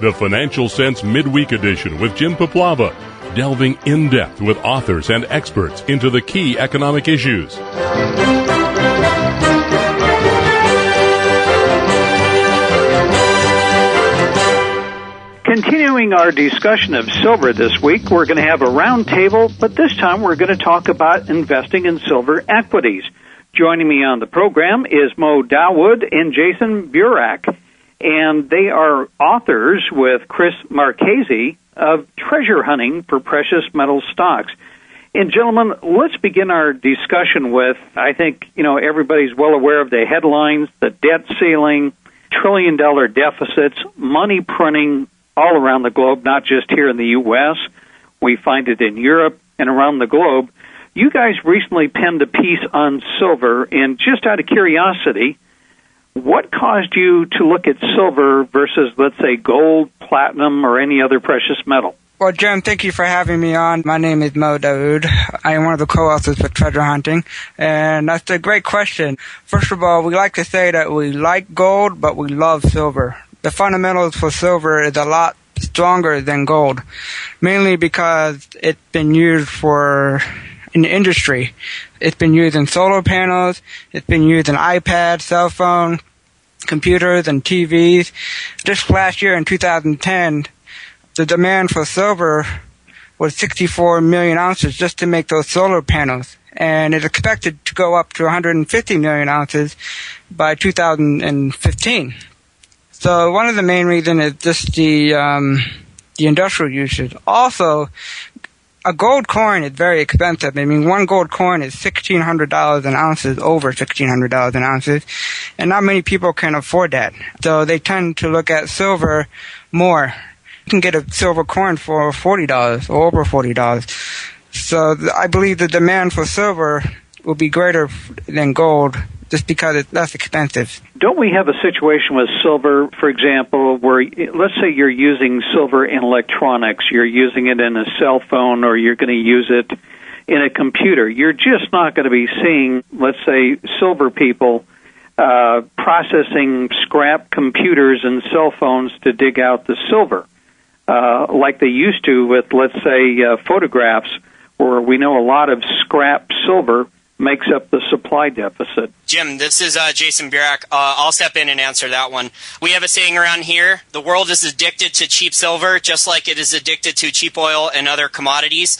the Financial Sense Midweek Edition with Jim Puplava, delving in-depth with authors and experts into the key economic issues. Continuing our discussion of silver this week, we're going to have a roundtable, but this time we're going to talk about investing in silver equities. Joining me on the program is Dawoud and Jason Burack, and they are authors with Chris Marchese of Treasure Hunting for Precious Metal Stocks. And gentlemen, let's begin our discussion with, I think, everybody's well aware of the headlines, the debt ceiling, trillion-dollar deficits, money printing all around the globe, not just here in the U.S. We find it in Europe and around the globe. You guys recently penned a piece on silver, and just out of curiosity, what caused you to look at silver versus, let's say, gold, platinum, or any other precious metal? Well, Jim, thank you for having me on. My name is Dawoud. I am one of the co-authors for Treasure Hunting, and that's a great question. First of all, we like to say that we like gold, but we love silver. The fundamentals for silver is a lot stronger than gold, mainly because it's been used in the industry. It's been used in solar panels, it's been used in iPads, cell phone, computers, and TVs. Just last year in 2010, the demand for silver was 64 million ounces just to make those solar panels. And it's expected to go up to 150 million ounces by 2015. So one of the main reasons is just the industrial usage. Also, a gold coin is very expensive. I mean, one gold coin is $1,600 an ounce, over $1,600 an ounce, and not many people can afford that. So they tend to look at silver more. You can get a silver coin for $40 or over $40. So I believe the demand for silver will be greater than gold just because it's less expensive. Don't we have a situation with silver, for example, where let's say you're using silver in electronics, you're using it in a cell phone, or you're going to use it in a computer. You're just not going to be seeing, let's say, silver people processing scrap computers and cell phones to dig out the silver, like they used to with, let's say, photographs, where we know a lot of scrap silver makes up the supply deficit. Jim, this is Jason Burack. I'll step in and answer that one. We have a saying around here, the world is addicted to cheap silver just like it is addicted to cheap oil and other commodities.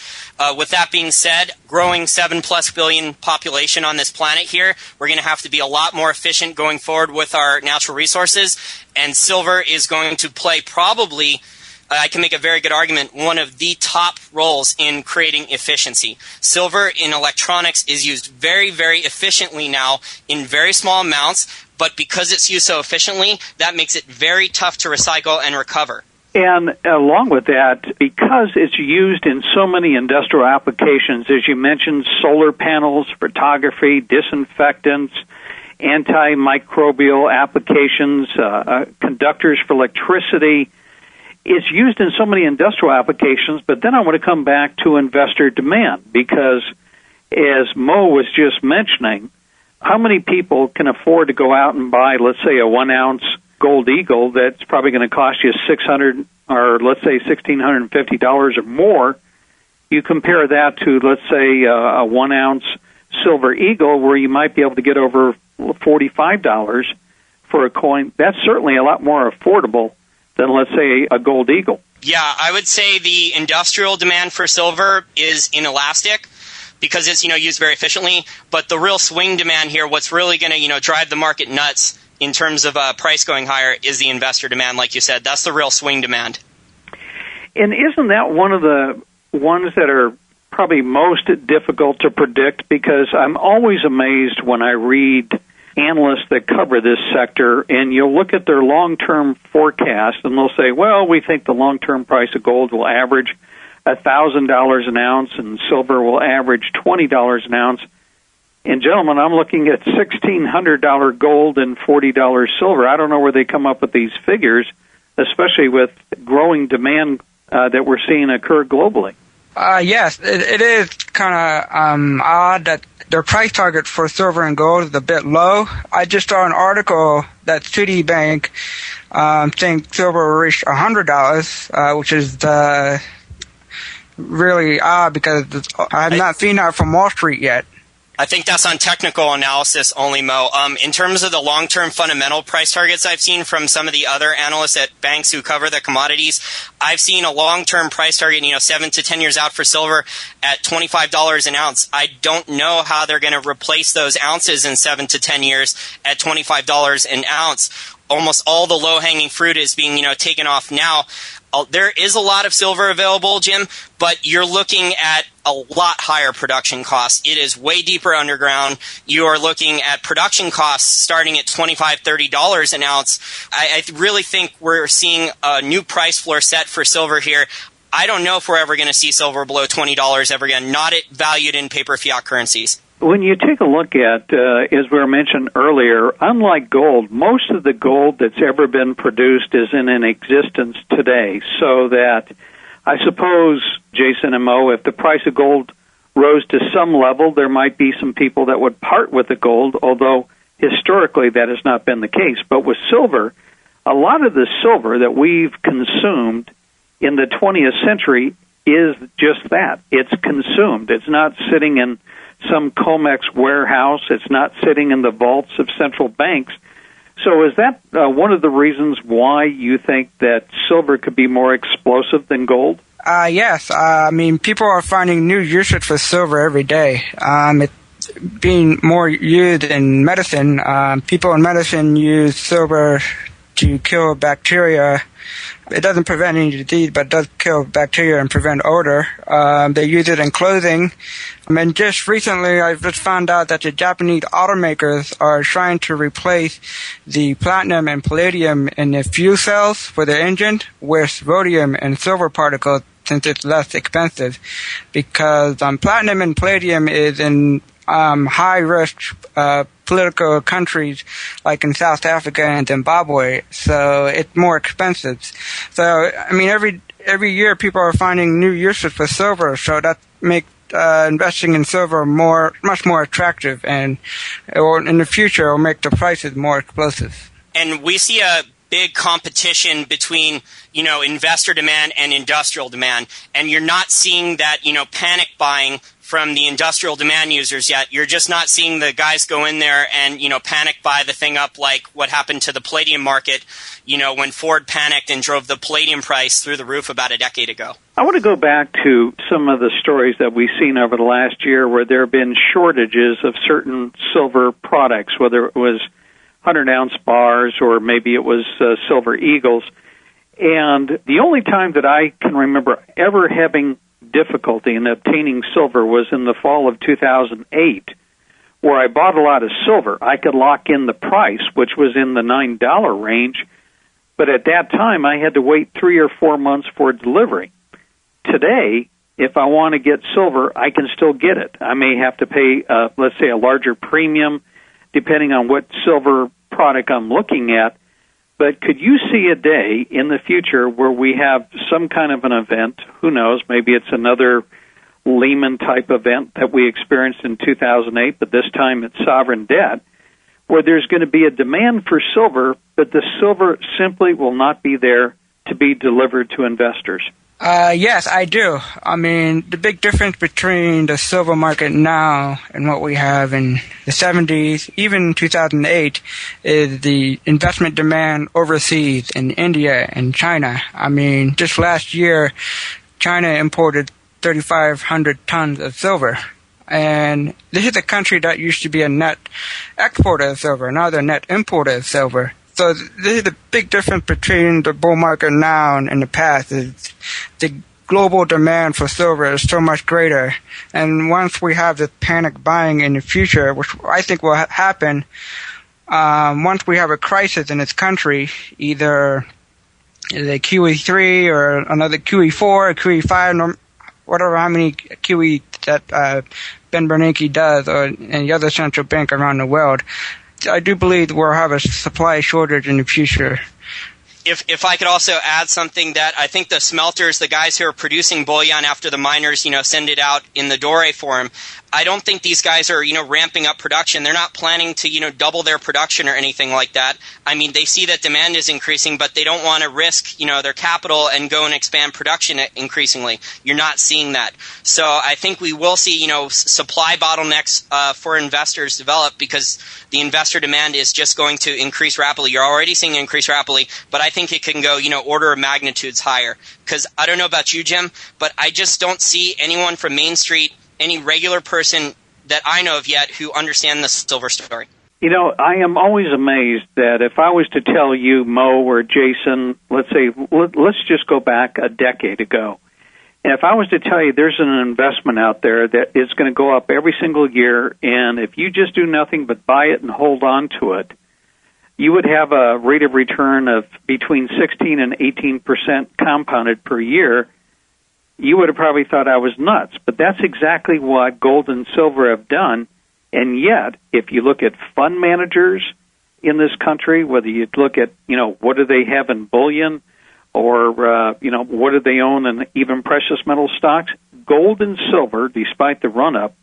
With that being said, growing 7+ billion population on this planet here, we're going to have to be a lot more efficient going forward with our natural resources, and silver is going to play probably I can make a very good argument, one of the top roles in creating efficiency. Silver in electronics is used very, very efficiently now in very small amounts, but because it's used so efficiently, that makes it very tough to recycle and recover. And along with that, because it's used in so many industrial applications, as you mentioned, solar panels, photography, disinfectants, antimicrobial applications, conductors for electricity, it's used in so many industrial applications, but then I want to come back to investor demand because, as Mo was just mentioning, how many people can afford to go out and buy, let's say, a 1-ounce gold eagle that's probably going to cost you $600 or, let's say, $1,650 or more? You compare that to, let's say, a 1-ounce silver eagle where you might be able to get over $45 for a coin. That's certainly a lot more affordable than, let's say, a gold eagle. Yeah, I would say the industrial demand for silver is inelastic because it's, used very efficiently. But the real swing demand here, what's really going to, drive the market nuts in terms of price going higher is the investor demand, like you said. That's the real swing demand. And isn't that one of the ones that are probably most difficult to predict? Because I'm always amazed when I read analysts that cover this sector, and you'll look at their long-term forecast, and they'll say, well, we think the long-term price of gold will average $1,000 an ounce, and silver will average $20 an ounce. And, gentlemen, I'm looking at $1,600 gold and $40 silver. I don't know where they come up with these figures, especially with growing demand that we're seeing occur globally. Yes, it is kind of odd that their price target for silver and gold is a bit low. I just saw an article that Citibank saying silver will reach $100, which is really odd because I have not seen that from Wall Street yet. I think that's on technical analysis only, Mo. In terms of the long-term fundamental price targets I've seen from some of the other analysts at banks who cover the commodities, I've seen a long-term price target, 7 to 10 years out for silver at $25 an ounce. I don't know how they're going to replace those ounces in 7 to 10 years at $25 an ounce. Almost all the low-hanging fruit is being, taken off now. There is a lot of silver available, Jim, but you're looking at a lot higher production costs. It is way deeper underground. You are looking at production costs starting at $25, $30 an ounce. I really think we're seeing a new price floor set for silver here. I don't know if we're ever going to see silver below $20 ever again, not valued in paper fiat currencies. When you take a look at, as we were mentioned earlier, unlike gold, most of the gold that's ever been produced is in existence today. So that I suppose, Jason and Mo, if the price of gold rose to some level, there might be some people that would part with the gold, although historically that has not been the case. But with silver, a lot of the silver that we've consumed in the 20th century is just that. It's consumed. It's not sitting in some COMEX warehouse. It's not sitting in the vaults of central banks. So is that one of the reasons why you think that silver could be more explosive than gold? Yes. People are finding new usage for silver every day. It's being more used in medicine. People in medicine use silver to kill bacteria. It doesn't prevent any disease, but it does kill bacteria and prevent odor. They use it in clothing. And just recently, I just found out that the Japanese automakers are trying to replace the platinum and palladium in the fuel cells for their engine with rhodium and silver particles, since it's less expensive. Because platinum and palladium is in high-risk political countries like in South Africa and Zimbabwe, so it's more expensive. So, every year people are finding new uses for silver, so that makes investing in silver much more attractive, and in the future it will make the prices more explosive. And we see a big competition between, investor demand and industrial demand, and you're not seeing that, panic buying from the industrial demand users yet. You're just not seeing the guys go in there and, panic buy the thing up like what happened to the palladium market, when Ford panicked and drove the palladium price through the roof about a decade ago. I want to go back to some of the stories that we've seen over the last year where there have been shortages of certain silver products, whether it was 100-ounce bars or maybe it was silver eagles. And the only time that I can remember ever having difficulty in obtaining silver was in the fall of 2008, where I bought a lot of silver. I could lock in the price, which was in the $9 range, but at that time I had to wait 3 or 4 months for delivery. Today, if I want to get silver, I can still get it. I may have to pay, let's say, a larger premium, depending on what silver product I'm looking at. But could you see a day in the future where we have some kind of an event, who knows, maybe it's another Lehman-type event that we experienced in 2008, but this time it's sovereign debt, where there's going to be a demand for silver, but the silver simply will not be there to be delivered to investors? Yes, I do. The big difference between the silver market now and what we have in the 70s, even 2008, is the investment demand overseas in India and China. Just last year, China imported 3,500 tons of silver. And this is a country that used to be a net exporter of silver. Now they're a net importer of silver. So this is the big difference between the bull market now and the past. Is the global demand for silver is so much greater. And once we have this panic buying in the future, which I think will happen, once we have a crisis in this country, either a QE3 or another QE4 or QE5, whatever how many QE that Ben Bernanke does, or any other central bank around the world, I do believe we'll have a supply shortage in the future. If I could also add something, that I think the smelters, the guys who are producing bullion after the miners, send it out in the doré form, I don't think these guys are, ramping up production. They're not planning to, double their production or anything like that. I mean, they see that demand is increasing, but they don't want to risk, their capital and go and expand production increasingly. You're not seeing that. So I think we will see, supply bottlenecks for investors develop, because the investor demand is just going to increase rapidly. You're already seeing it increase rapidly, but I think it can go, order of magnitudes higher. Because I don't know about you, Jim, but I just don't see anyone from Main Street, any regular person that I know of yet, who understand the silver story. I am always amazed that if I was to tell you, Mo or Jason, let's just go back a decade ago, and if I was to tell you there's an investment out there that is going to go up every single year, and if you just do nothing but buy it and hold on to it, you would have a rate of return of between 16 and 18% compounded per year, you would have probably thought I was nuts. But that's exactly what gold and silver have done. And yet, if you look at fund managers in this country, whether you look at, what do they have in bullion, or, what do they own in even precious metal stocks, gold and silver, despite the run-up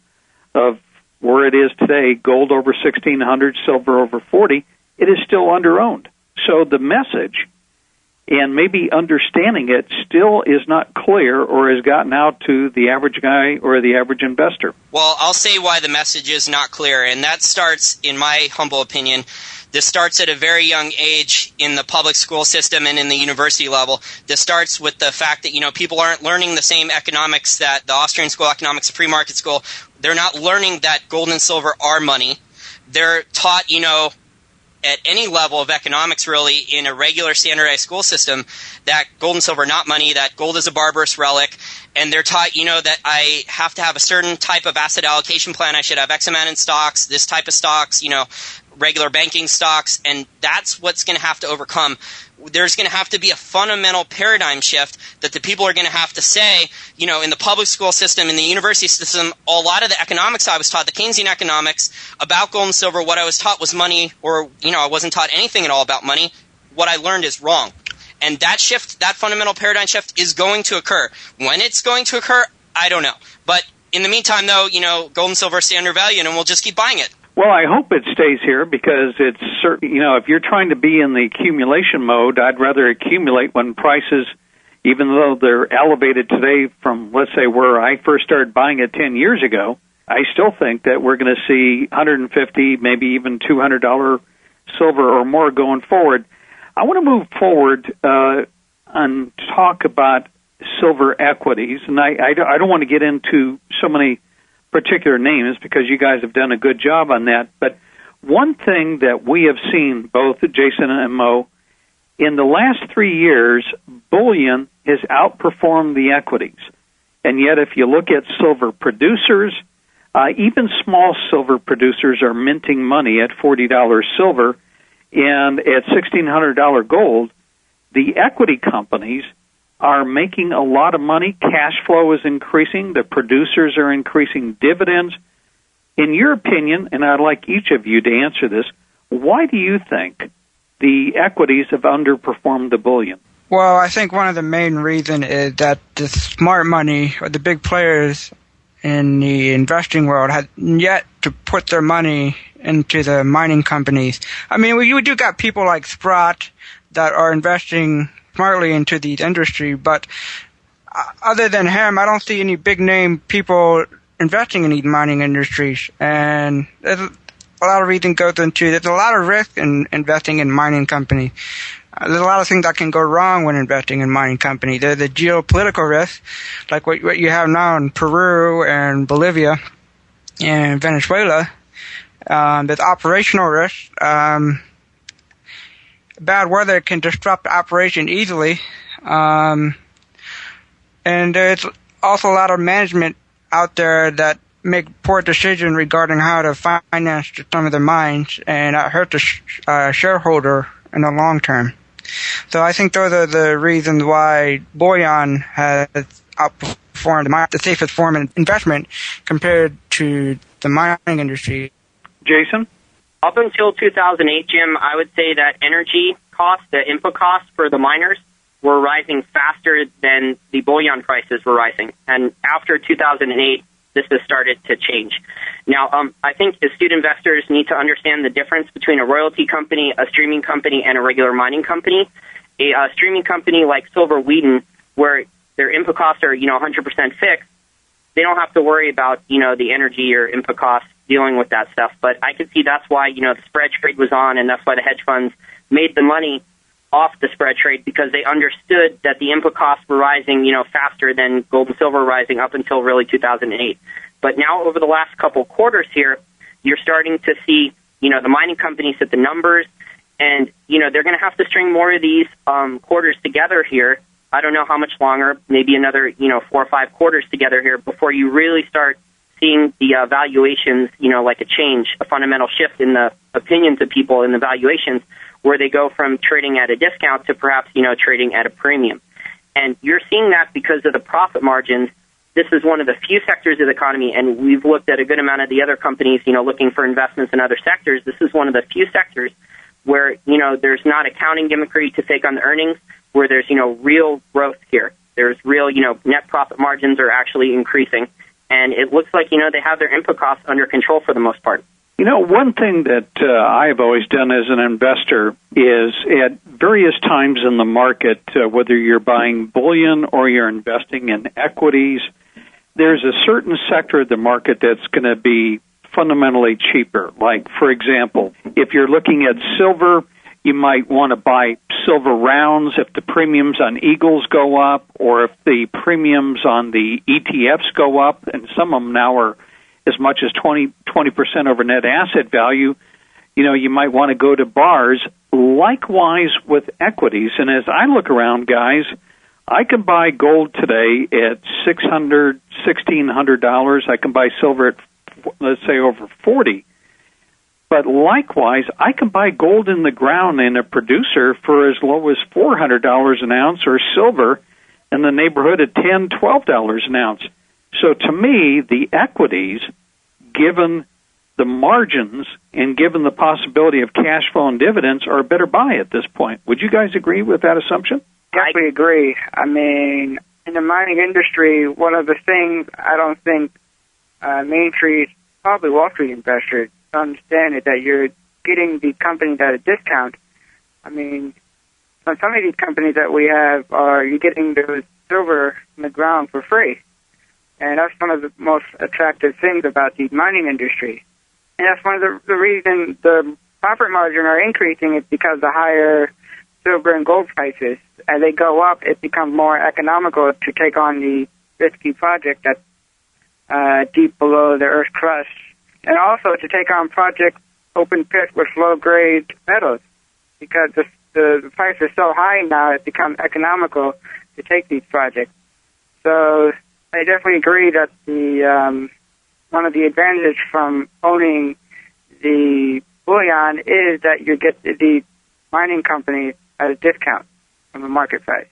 of where it is today, gold over 1,600, silver over 40, it is still under-owned. So the message, and maybe understanding it, still is not clear or has gotten out to the average guy or the average investor. Well, I'll say why the message is not clear, and that starts, in my humble opinion, this starts at a very young age in the public school system and in the university level. This starts with the fact that, people aren't learning the same economics that the Austrian School of Economics, the pre-market school. They're not learning that gold and silver are money. They're taught, at any level of economics, really, in a regular standardized school system, that gold and silver are not money, that gold is a barbarous relic, and they're taught, that I have to have a certain type of asset allocation plan. I should have X amount in stocks, this type of stocks, regular banking stocks, and that's what's going to have to overcome. There's going to have to be a fundamental paradigm shift that the people are going to have to say, in the public school system, in the university system, a lot of the economics I was taught, the Keynesian economics about gold and silver, what I was taught was money, or, I wasn't taught anything at all about money. What I learned is wrong. And that shift, that fundamental paradigm shift, is going to occur. When it's going to occur, I don't know. But in the meantime, though, gold and silver stay undervalued, and we'll just keep buying it. Well, I hope it stays here, because it's certain, if you're trying to be in the accumulation mode, I'd rather accumulate when prices, even though they're elevated today from, let's say, where I first started buying it 10 years ago, I still think that we're going to see $150, maybe even $200 silver or more going forward. I want to move forward and talk about silver equities, and I don't want to get into so many particular names, because you guys have done a good job on that. But one thing that we have seen, both Jason and Mo, in the last 3 years, bullion has outperformed the equities. And yet, if you look at silver producers, even small silver producers are minting money at $40 silver, and at $1,600 gold, the equity companies are making a lot of money. Cash flow is increasing. The producers are increasing dividends. In your opinion, and I'd like each of you to answer this, why do you think the equities have underperformed the bullion? Well, I think one of the main reasons is that the smart money, or the big players in the investing world, have yet to put their money into the mining companies. I mean, we do got people like Sprott that are investing smartly into the industry, but other than him, I don't see any big name people investing in the mining industries. And there's a lot of reason goes into, there's a lot of risk in investing in mining companies. There's a lot of things that can go wrong when investing in mining companies. There's the geopolitical risk, like what you have now in Peru and Bolivia and Venezuela. There's operational risk. Bad weather can disrupt operation easily. And there's also a lot of management out there that make poor decisions regarding how to finance some of the mines, and that hurt the shareholder in the long term. So I think those are the reasons why bullion has outperformed the safest form of investment compared to the mining industry. Jason? Up until 2008, Jim, I would say that energy costs, the input costs for the miners, were rising faster than the bullion prices were rising. And after 2008, this has started to change. Now, I think astute investors need to understand the difference between a royalty company, a streaming company, and a regular mining company. A streaming company like Silver Wheaton, where their input costs are, 100% fixed, they don't have to worry about, the energy or input costs dealing with that stuff. But I could see that's why, the spread trade was on, and that's why the hedge funds made the money off the spread trade, because they understood that the input costs were rising, faster than gold and silver rising up until really 2008. But now over the last couple quarters here, you're starting to see, the mining companies hit the numbers, and, they're going to have to string more of these quarters together here. I don't know how much longer, maybe another, 4 or 5 quarters together here before you really start seeing the valuations, like a change, a fundamental shift in the opinions of people in the valuations, where they go from trading at a discount to perhaps, trading at a premium. And you're seeing that because of the profit margins. This is one of the few sectors of the economy, and we've looked at a good amount of the other companies, looking for investments in other sectors. This is one of the few sectors where, there's not accounting gimmickry to take on the earnings, where there's, real growth here. There's real, net profit margins are actually increasing. And it looks like, they have their input costs under control for the most part. One thing that I've always done as an investor is at various times in the market, whether you're buying bullion or you're investing in equities, there's a certain sector of the market that's going to be fundamentally cheaper. Like, for example, if you're looking at silver, you might want to buy silver rounds if the premiums on Eagles go up, or if the premiums on the ETFs go up, and some of them now are as much as 20% over net asset value, you might want to go to bars. Likewise with equities. And as I look around, guys, I can buy gold today at $600, $1,600. I can buy silver at, let's say, over $40. But likewise, I can buy gold in the ground in a producer for as low as $400 an ounce, or silver in the neighborhood of $10, $12 an ounce. So to me, the equities, given the margins and given the possibility of cash flow and dividends, are a better buy at this point. Would you guys agree with that assumption? Definitely agree. I mean, in the mining industry, one of the things I don't think Main Street, probably Wall Street investors, understand is that you're getting the companies at a discount. I mean, on some of these companies that we have, you're getting those silver in the ground for free. And that's one of the most attractive things about the mining industry. And that's one of the reasons the profit margin are increasing is because the higher silver and gold prices. As they go up, it becomes more economical to take on the risky project that's deep below the earth's crust. And also to take on projects open pit with low-grade metals, because the price is so high now, it becomes economical to take these projects. So I definitely agree that the one of the advantages from owning the bullion is that you get the mining companies at a discount from the market price.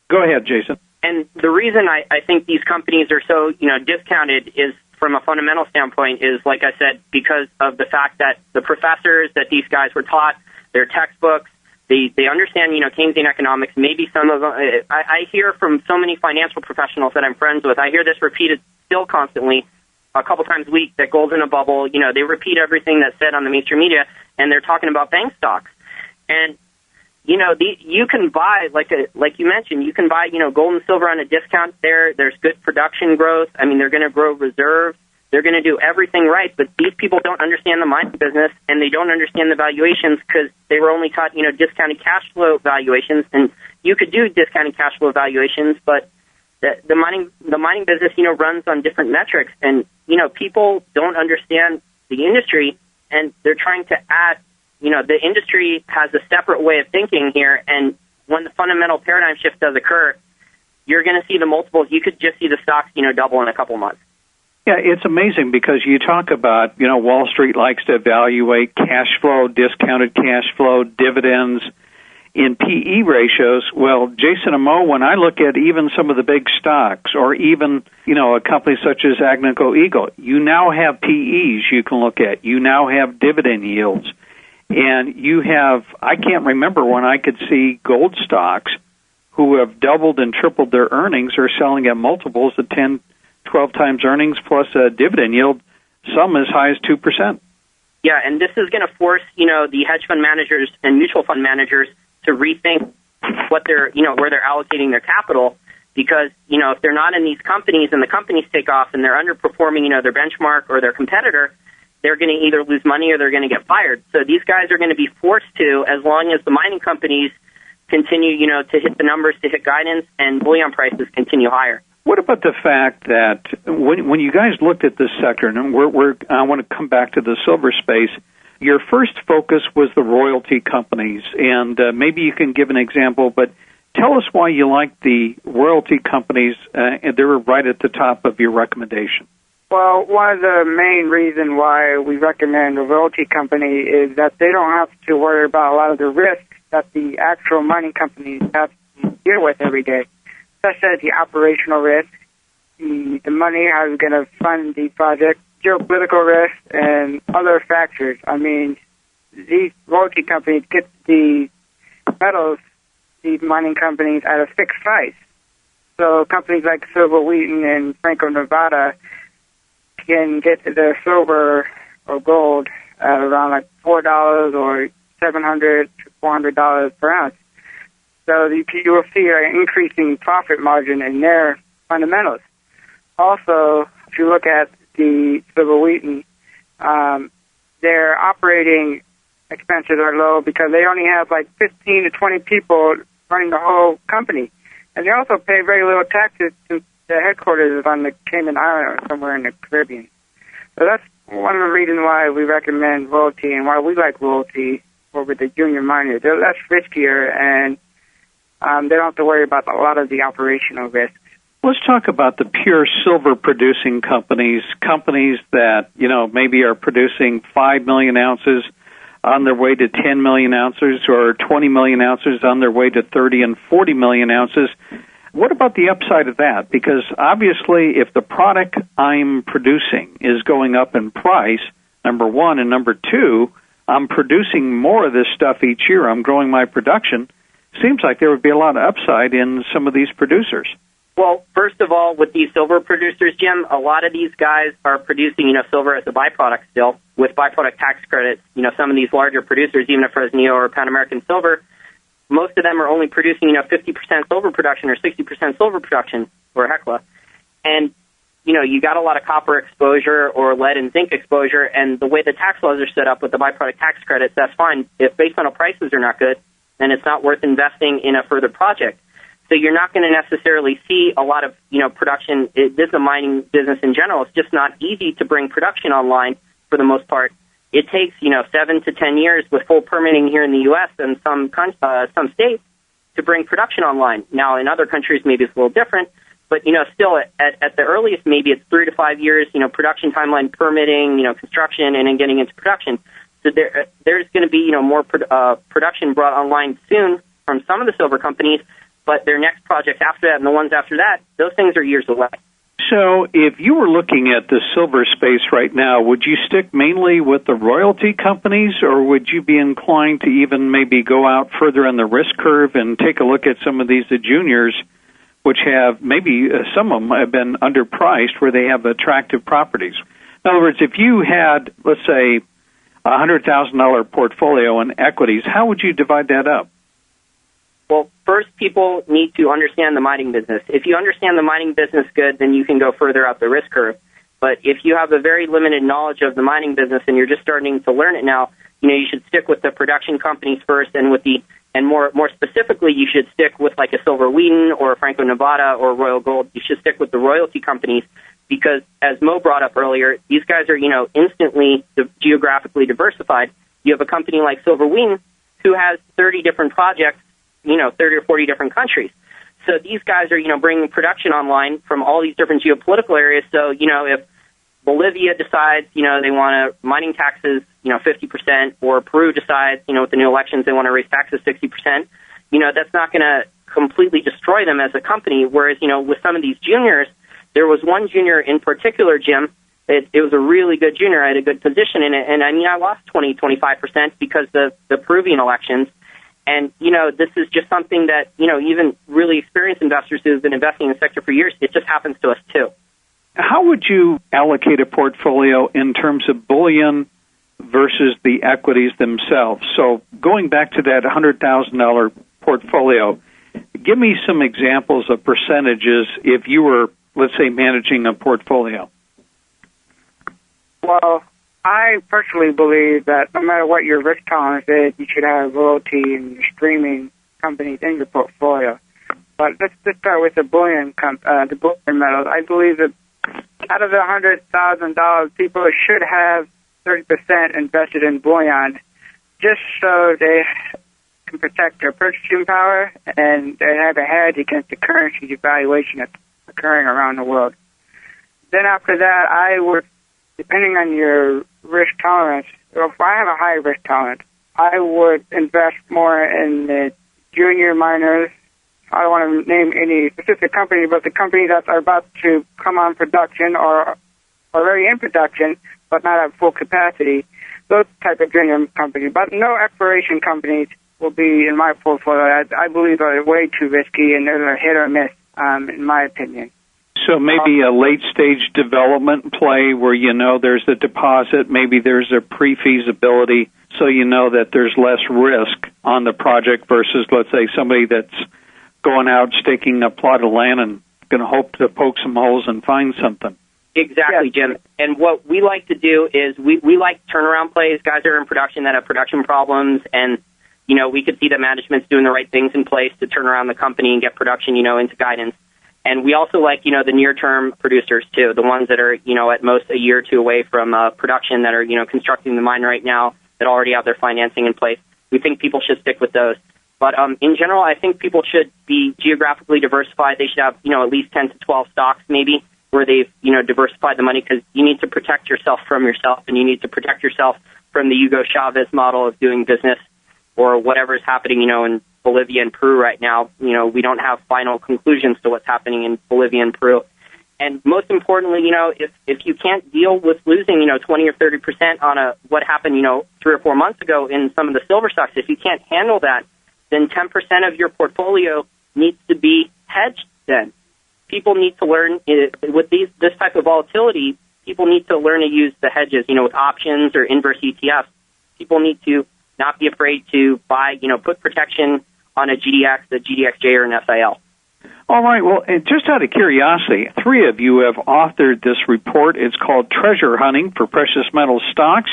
Go ahead, Jason. And the reason I think these companies are so discounted is, from a fundamental standpoint, is, like I said, because of the fact that the professors that these guys were taught, their textbooks, they understand, Keynesian economics. Maybe some of them, I hear from so many financial professionals that I'm friends with, I hear this repeated still constantly, a couple times a week, that gold's in a bubble. They repeat everything that's said on the mainstream media, and they're talking about bank stocks. And, you can buy, like you mentioned, you can buy, gold and silver on a discount there. There's good production growth. I mean, they're going to grow reserves. They're going to do everything right, but these people don't understand the mining business, and they don't understand the valuations because they were only taught, discounted cash flow valuations. And you could do discounted cash flow valuations, but the mining business, runs on different metrics, and people don't understand the industry, and they're trying to add. The industry has a separate way of thinking here, and when the fundamental paradigm shift does occur, you're going to see the multiples. You could just see the stocks, double in a couple months. Yeah, it's amazing because you talk about, Wall Street likes to evaluate cash flow, discounted cash flow, dividends, in PE ratios, well, Jason and Mo, when I look at even some of the big stocks or even, a company such as Agnico Eagle, you now have PEs you can look at. You now have dividend yields. And you have, I can't remember when I could see gold stocks who have doubled and tripled their earnings are selling at multiples of 10, 12 times earnings plus a dividend yield, some as high as 2%. Yeah, and this is going to force, the hedge fund managers and mutual fund managers to rethink what they're, where they're allocating their capital, because, if they're not in these companies and the companies take off and they're underperforming, their benchmark or their competitor, they're going to either lose money or they're going to get fired. So these guys are going to be forced to, as long as the mining companies continue, to hit the numbers, to hit guidance, and bullion prices continue higher. What about the fact that when you guys looked at this sector, and I want to come back to the silver space, your first focus was the royalty companies, and maybe you can give an example, but tell us why you like the royalty companies, and they were right at the top of your recommendation. Well, one of the main reasons why we recommend a royalty company is that they don't have to worry about a lot of the risks that the actual mining companies have to deal with every day, such as the operational risk, the money how you're going to fund the project, geopolitical risk, and other factors. I mean, these royalty companies get the metals, these mining companies, at a fixed price. So companies like Silver Wheaton and Franco-Nevada can get the silver or gold at around like $4 or $700 to $400 per ounce. So you will see an increasing profit margin in their fundamentals. Also, if you look at the Silver Wheaton, their operating expenses are low because they only have like 15 to 20 people running the whole company. And they also pay very little taxes since the headquarters is on the Cayman Islands or somewhere in the Caribbean. So that's one of the reasons why we recommend royalty and why we like royalty over the junior miners. They're less riskier, and they don't have to worry about a lot of the operational risks. Let's talk about the pure silver-producing companies that, maybe are producing 5 million ounces on their way to 10 million ounces or 20 million ounces on their way to 30 and 40 million ounces. What about the upside of that? Because obviously if the product I'm producing is going up in price, number one, and number two, I'm producing more of this stuff each year, I'm growing my production, seems like there would be a lot of upside in some of these producers. Well, first of all, with these silver producers, Jim, a lot of these guys are producing, silver as a byproduct still with byproduct tax credits. Some of these larger producers, even at Fresnillo or Pan American Silver, most of them are only producing, 50% silver production or 60% silver production or Hecla. And, you got a lot of copper exposure or lead and zinc exposure, and the way the tax laws are set up with the byproduct tax credits, that's fine. If base metal prices are not good, then it's not worth investing in a further project. So you're not going to necessarily see a lot of, production. This is a mining business in general. It's just not easy to bring production online for the most part. It takes, 7 to 10 years with full permitting here in the U.S. and some states to bring production online. Now, in other countries, maybe it's a little different, but, still at the earliest, maybe it's 3 to 5 years, production timeline, permitting, construction, and then getting into production. So there's going to be, more production brought online soon from some of the silver companies, but their next projects after that and the ones after that, those things are years away. So if you were looking at the silver space right now, would you stick mainly with the royalty companies, or would you be inclined to even maybe go out further on the risk curve and take a look at some of these juniors, which have maybe some of them have been underpriced where they have attractive properties? In other words, if you had, let's say, a $100,000 portfolio in equities, how would you divide that up? Well, first, people need to understand the mining business. If you understand the mining business good, then you can go further up the risk curve. But if you have a very limited knowledge of the mining business and you're just starting to learn it now, you should stick with the production companies first, and more specifically, you should stick with like a Silver Wheaton or a Franco-Nevada or Royal Gold. You should stick with the royalty companies because, as Mo brought up earlier, these guys are, instantly geographically diversified. You have a company like Silver Wheaton who has 30 different projects, 30 or 40 different countries. So these guys are, bringing production online from all these different geopolitical areas. So, if Bolivia decides, they want mining taxes, 50%, or Peru decides, with the new elections, they want to raise taxes 60%, that's not going to completely destroy them as a company. Whereas, with some of these juniors, there was one junior in particular, Jim. It was a really good junior. I had a good position in it. And I lost 25% because of the Peruvian elections. And, this is just something that, even really experienced investors who have been investing in the sector for years, it just happens to us too. How would you allocate a portfolio in terms of bullion versus the equities themselves? So going back to that $100,000 portfolio, give me some examples of percentages if you were, let's say, managing a portfolio. Well, I personally believe that no matter what your risk tolerance is, you should have royalty and streaming companies in your portfolio. But let's start with the bullion metals. I believe that out of the $100,000, people should have 30% invested in bullion, just so they can protect their purchasing power and they have a hedge against the currency devaluation that's occurring around the world. Then after that, I would, depending on your risk tolerance, if I have a high risk tolerance, I would invest more in the junior miners. I don't want to name any specific company, but the companies that are about to come on production or already in production, but not at full capacity, those type of junior companies. But no exploration companies will be in my portfolio. I believe are way too risky, and they're a hit or miss, in my opinion. So maybe a late-stage development play where there's a deposit, maybe there's a pre-feasibility, so that there's less risk on the project versus, let's say, somebody that's going out, staking a plot of land and going to hope to poke some holes and find something. Exactly, Jim. And what we like to do is we like turnaround plays, guys that are in production that have production problems, and, we could see that management's doing the right things in place to turn around the company and get production, into guidance. And we also like, the near-term producers, too, the ones that are, at most a year or two away from production that are, constructing the mine right now that already have their financing in place. We think people should stick with those. But in general, I think people should be geographically diversified. They should have, at least 10 to 12 stocks maybe where they've, diversified the money, because you need to protect yourself from yourself, and you need to protect yourself from the Hugo Chavez model of doing business or whatever is happening, in Bolivia and Peru right now. We don't have final conclusions to what's happening in Bolivia and Peru. And most importantly, if you can't deal with losing, 20 or 30% on what happened, 3 or 4 months ago in some of the silver stocks, if you can't handle that, then 10% of your portfolio needs to be hedged then. People need to learn, with this type of volatility, people need to learn to use the hedges, with options or inverse ETFs. People need to not be afraid to buy, put protection on a GDX, a GDXJ, or an SIL. All right. Well, just out of curiosity, 3 of you have authored this report. It's called Treasure Hunting for Precious Metal Stocks.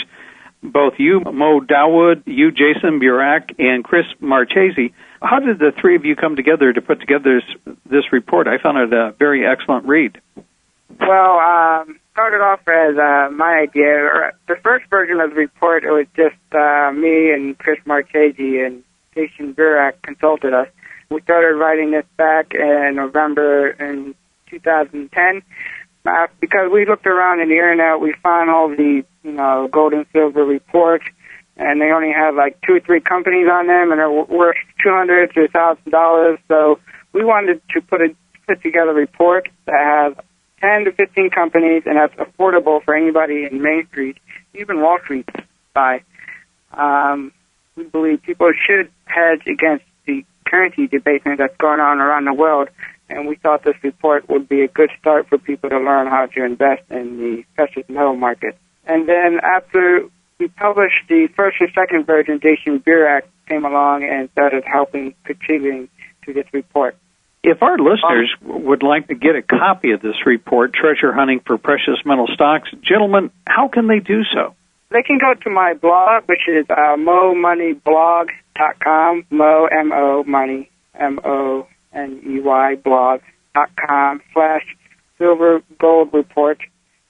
Both you, Mo Dawoud, you, Jason Burack, and Chris Marchese. How did the 3 of you come together to put together this report? I found it a very excellent read. Well, started off as my idea. The first version of the report, it was just me and Chris Marchese, and Jason Burack consulted us. We started writing this back in November in 2010. Because we looked around in the internet, we found all the, gold and silver reports, and they only have like 2 or 3 companies on them, and they're worth $200 to $1,000. So we wanted to put together a report that has 10 to 15 companies, and that's affordable for anybody in Main Street, even Wall Street, to buy. We believe people should hedge against the currency debasement that's going on around the world, and we thought this report would be a good start for people to learn how to invest in the precious metal market. And then after we published the first and second version, Jason Burack came along and started contributing to this report. If our listeners would like to get a copy of this report, Treasure Hunting for Precious Metal Stocks, gentlemen, how can they do so? They can go to my blog, which is momoneyblog.com, M-O-Money, M-O-N-E-Y, blog.com/silver gold report,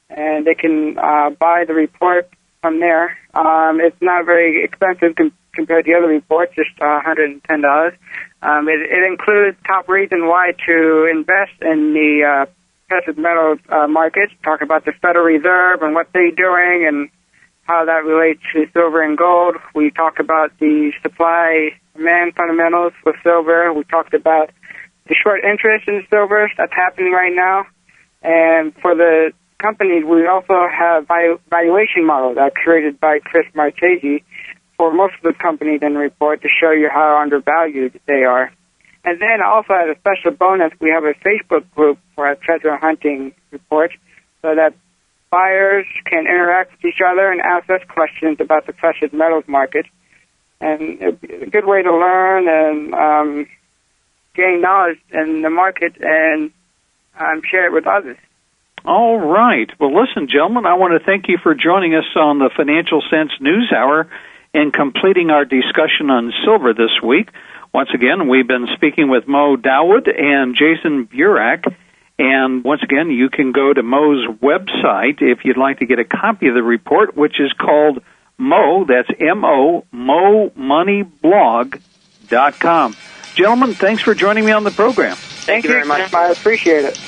and they can buy the report from there. It's not very expensive compared to the other reports, just $110. It includes top reason why to invest in the precious metals market, talk about the Federal Reserve and what they're doing and how that relates to silver and gold. We talk about the supply main fundamentals with silver. We talked about the short interest in silver that's happening right now. And for the companies, we also have valuation models that are created by Chris Marchese for most of the companies in the report to show you how undervalued they are. And then also as a special bonus, we have a Facebook group for our treasure hunting report so that buyers can interact with each other and ask us questions about the precious metals market. And it's a good way to learn and gain knowledge in the market and share it with others. All right. Well, listen, gentlemen, I want to thank you for joining us on the Financial Sense Newshour and completing our discussion on silver this week. Once again, we've been speaking with Mo Dawoud and Jason Burack. And once again, you can go to Mo's website if you'd like to get a copy of the report, which is called Mo, that's M-O, MoMoneyBlog.com. Gentlemen, thanks for joining me on the program. Thank you very much. I appreciate it.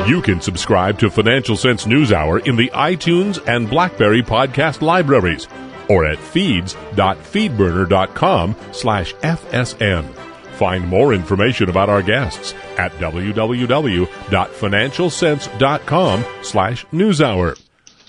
You can subscribe to Financial Sense Newshour in the iTunes and BlackBerry podcast libraries or at feeds.feedburner.com/FSN. Find more information about our guests at www.financialsense.com/newshour.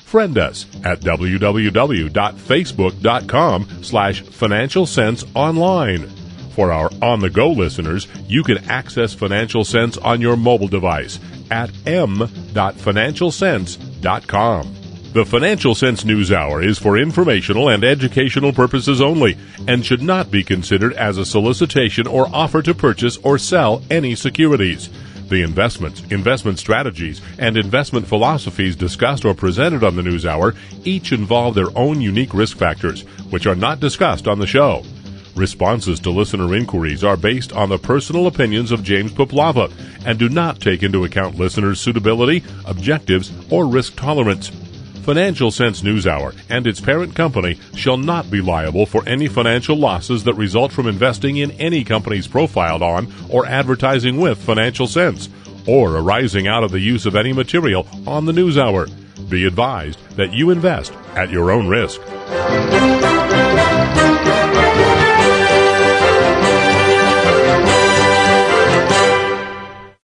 Friend us at www.facebook.com/financialsenseonline. For our on-the-go listeners, you can access Financial Sense on your mobile device at m.financialsense.com. The Financial Sense Newshour is for informational and educational purposes only and should not be considered as a solicitation or offer to purchase or sell any securities. The investments, investment strategies, and investment philosophies discussed or presented on the Newshour each involve their own unique risk factors, which are not discussed on the show. Responses to listener inquiries are based on the personal opinions of James Puplava and do not take into account listeners' suitability, objectives, or risk tolerance. Financial Sense Newshour and its parent company shall not be liable for any financial losses that result from investing in any companies profiled on or advertising with Financial Sense, or arising out of the use of any material on the Newshour. Be advised that you invest at your own risk.